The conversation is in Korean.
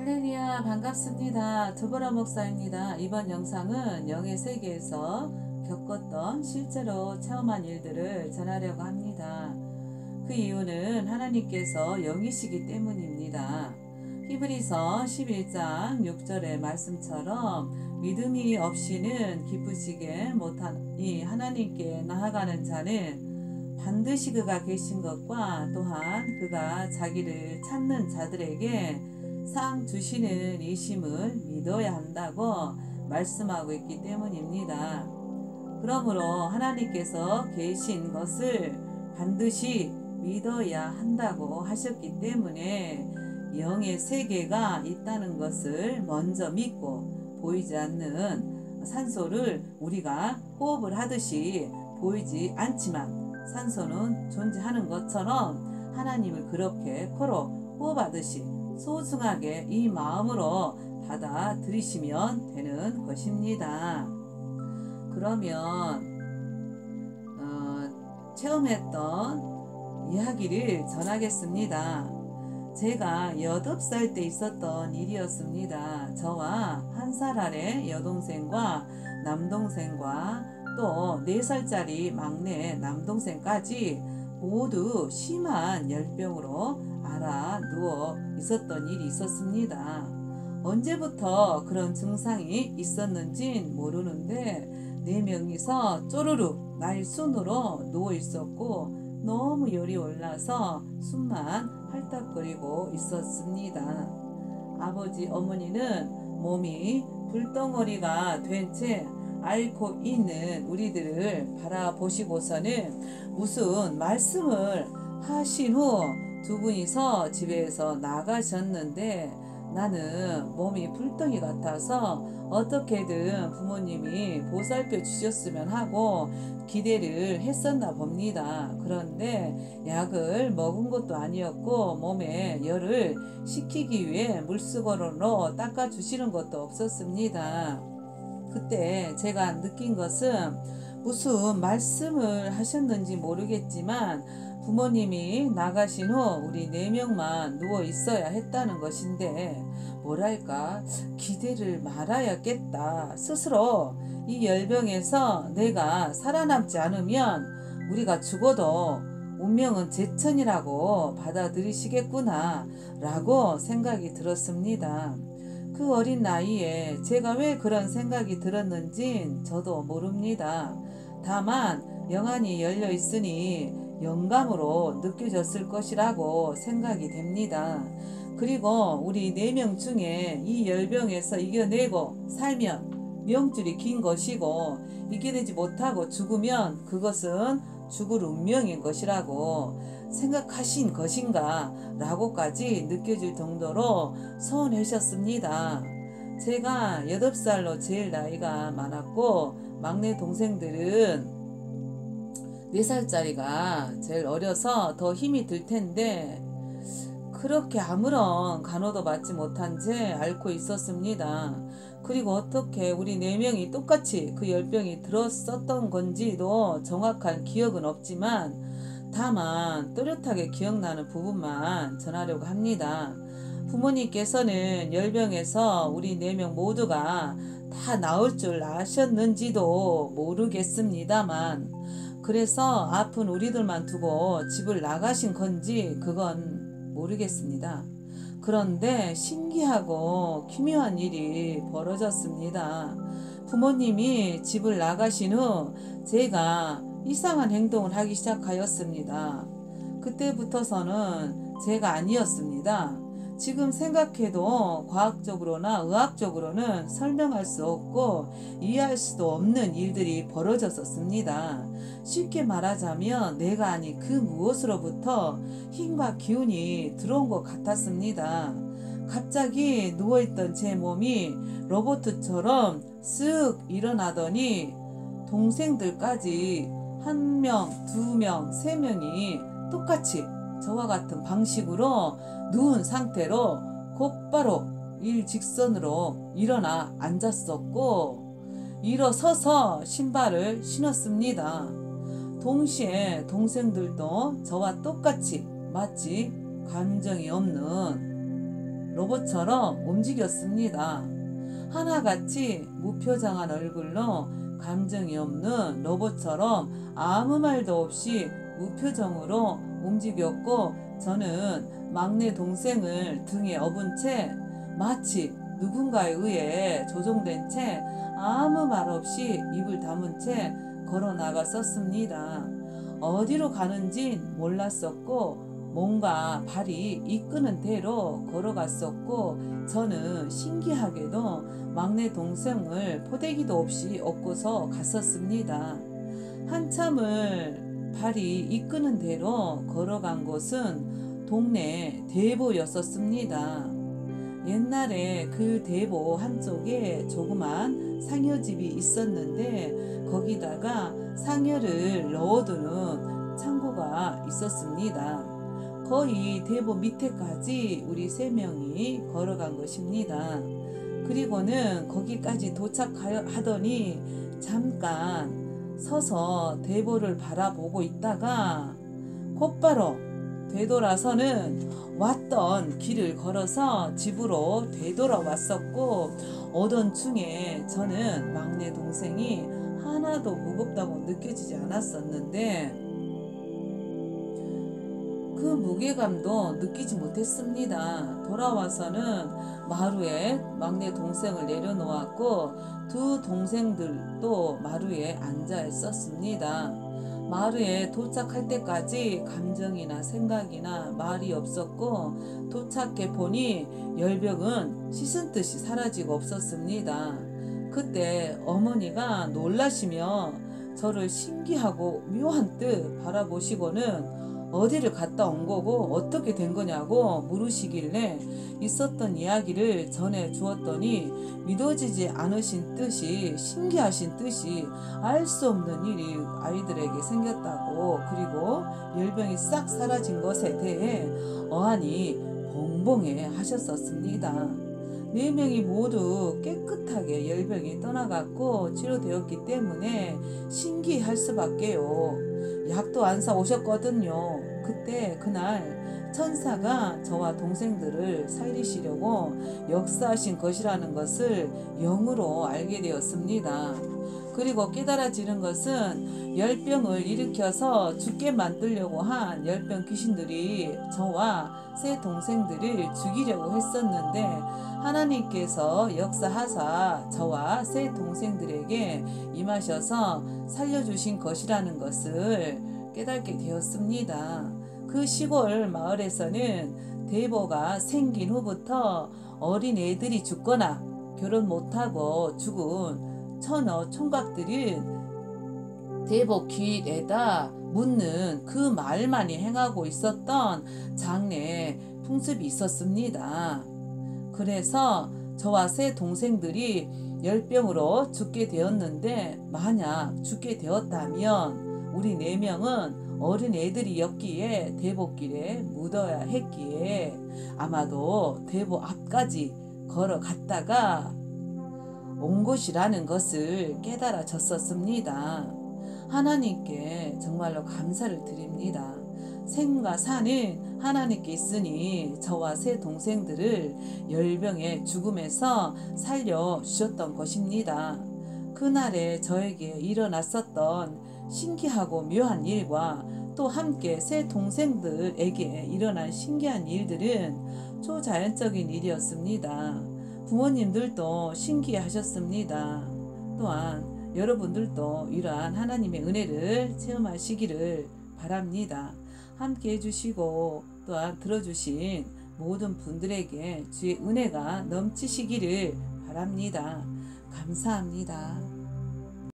할렐루야, 반갑습니다. 두보라 목사입니다. 이번 영상은 영의 세계에서 겪었던 실제로 체험한 일들을 전하려고 합니다. 그 이유는 하나님께서 영이시기 때문입니다. 히브리서 11장 6절의 말씀처럼 믿음이 없이는 기쁘시게 못하니 하나님께 나아가는 자는 반드시 그가 계신 것과 또한 그가 자기를 찾는 자들에게 상 주시는 이심을 믿어야 한다고 말씀하고 있기 때문입니다. 그러므로 하나님께서 계신 것을 반드시 믿어야 한다고 하셨기 때문에 영의 세계가 있다는 것을 먼저 믿고 보이지 않는 산소를 우리가 호흡을 하듯이 보이지 않지만 산소는 존재하는 것처럼 하나님을 그렇게 코로 호흡하듯이 소중하게 이 마음으로 받아들이시면 되는 것입니다. 그러면 체험했던 이야기를 전하겠습니다. 제가 8살 때 있었던 일이었습니다. 저와 1살 아래 여동생과 남동생과 또 4살짜리 막내 남동생까지 모두 심한 열병으로 알아 누워 있었던 일이 있었습니다. 언제부터 그런 증상이 있었는진 모르는데 4명이서 쪼르륵 날순으로 누워 있었고 너무 열이 올라서 숨만 헐떡거리고 있었습니다. 아버지 어머니는 몸이 불덩어리가 된 채 앓고 있는 우리들을 바라보시고서는 무슨 말씀을 하신 후 두 분이서 집에서 나가셨는데 나는 몸이 불덩이 같아서 어떻게든 부모님이 보살펴 주셨으면 하고 기대를 했었나 봅니다. 그런데 약을 먹은 것도 아니었고 몸에 열을 식히기 위해 물수건으로 닦아주시는 것도 없었습니다. 그때 제가 느낀 것은 무슨 말씀을 하셨는지 모르겠지만 부모님이 나가신 후 우리 4명만 누워 있어야 했다는 것인데 뭐랄까 기대를 말아야겠다. 스스로 이 열병에서 내가 살아남지 않으면 우리가 죽어도 운명은 제천이라고 받아들이시겠구나 라고 생각이 들었습니다. 그 어린 나이에 제가 왜 그런 생각이 들었는진 저도 모릅니다. 다만 영안이 열려 있으니 영감으로 느껴졌을 것이라고 생각이 됩니다. 그리고 우리 4명 중에 이 열병에서 이겨내고 살면 명줄이 긴 것이고 이겨내지 못하고 죽으면 그것은 죽을 운명인 것이라고 생각하신 것인가 라고까지 느껴질 정도로 서운하셨습니다. 제가 8살로 제일 나이가 많았고 막내 동생들은 4살짜리가 제일 어려서 더 힘이 들 텐데 그렇게 아무런 간호도 받지 못한 채 앓고 있었습니다. 그리고 어떻게 우리 4명이 똑같이 그 열병이 들었었던 건지도 정확한 기억은 없지만 다만 또렷하게 기억나는 부분만 전하려고 합니다. 부모님께서는 열병에서 우리 4명 모두가 다 나을 줄 아셨는지도 모르겠습니다만 그래서 아픈 우리들만 두고 집을 나가신 건지 그건 모르겠습니다. 그런데 신기하고 기묘한 일이 벌어졌습니다. 부모님이 집을 나가신 후 제가 이상한 행동을 하기 시작하였습니다. 그때부터서는 제가 아니었습니다. 지금 생각해도 과학적으로나 의학적으로는 설명할 수 없고 이해할 수도 없는 일들이 벌어졌었습니다. 쉽게 말하자면 내가 아닌 그 무엇으로부터 힘과 기운이 들어온 것 같았습니다. 갑자기 누워있던 제 몸이 로봇처럼 쓱 일어나더니 동생들까지 1명, 2명, 3명이 똑같이 저와 같은 방식으로 누운 상태로 곧바로 일직선으로 일어나 앉았었고 일어서서 신발을 신었습니다. 동시에 동생들도 저와 똑같이 마치 감정이 없는 로봇처럼 움직였습니다. 하나같이 무표정한 얼굴로 감정이 없는 로봇처럼 아무 말도 없이 무표정으로 움직였고, 저는 막내 동생을 등에 업은 채 마치 누군가에 의해 조종된 채 아무 말 없이 입을 다문 채 걸어 나갔었습니다. 어디로 가는진 몰랐었고 뭔가 발이 이끄는 대로 걸어갔었고, 저는 신기하게도 막내 동생을 포대기도 없이 업고서 갔었습니다. 한참을 발이 이끄는 대로 걸어간 곳은 동네 대보였었습니다. 옛날에 그 대보 한쪽에 조그만 상여집이 있었는데 거기다가 상여를 넣어두는 창고가 있었습니다. 거의 대보 밑에까지 우리 3명이 걸어간 것입니다. 그리고는 거기까지 도착하더니 잠깐 서서 대보를 바라보고 있다가 곧바로 되돌아서는 왔던 길을 걸어서 집으로 되돌아왔었고, 오던 중에 저는 막내 동생이 하나도 무겁다고 느껴지지 않았었는데 그 무게감도 느끼지 못했습니다. 돌아와서는 마루에 막내 동생을 내려놓았고 두 동생들도 마루에 앉아 있었습니다. 마루에 도착할 때까지 감정이나 생각이나 말이 없었고, 도착해 보니 열병은 씻은 듯이 사라지고 없었습니다. 그때 어머니가 놀라시며 저를 신기하고 묘한 듯 바라보시고는 어디를 갔다 온 거고 어떻게 된 거냐고 물으시길래 있었던 이야기를 전해 주었더니 믿어지지 않으신 듯이, 신기하신 듯이 알 수 없는 일이 아이들에게 생겼다고, 그리고 열병이 싹 사라진 것에 대해 어안이 벙벙해 하셨었습니다. 4명이 모두 깨끗하게 열병이 떠나갔고 치료되었기 때문에 신기할 수밖에요. 약도 안 사 오셨거든요. 그날 천사가 저와 동생들을 살리시려고 역사하신 것이라는 것을 영으로 알게 되었습니다. 그리고 깨달아지는 것은 열병을 일으켜서 죽게 만들려고 한 열병 귀신들이 저와 세 동생들을 죽이려고 했었는데 하나님께서 역사하사 저와 세 동생들에게 임하셔서 살려주신 것이라는 것을 깨닫게 되었습니다. 그 시골 마을에서는 대보가 생긴 후부터 어린 애들이 죽거나 결혼 못하고 죽은 처녀 총각들은 대보 길에다 묻는 그 말만이 행하고 있었던 장래 풍습이 있었습니다. 그래서 저와 세 동생들이 열병으로 죽게 되었는데, 만약 죽게 되었다면 우리 4명은 어린 애들이었기에 대보길에 묻어야 했기에 아마도 대보 앞까지 걸어갔다가 온 것이라는 것을 깨달아졌었습니다. 하나님께 정말로 감사를 드립니다. 생과 사는 하나님께 있으니 저와 세 동생들을 열병의 죽음에서 살려주셨던 것입니다. 그날에 저에게 일어났었던 신기하고 묘한 일과 또 함께 세 동생들에게 일어난 신기한 일들은 초자연적인 일이었습니다. 부모님들도 신기하셨습니다. 또한 여러분들도 이러한 하나님의 은혜를 체험하시기를 바랍니다. 함께 해주시고 또한 들어주신 모든 분들에게 주의 은혜가 넘치시기를 바랍니다. 감사합니다.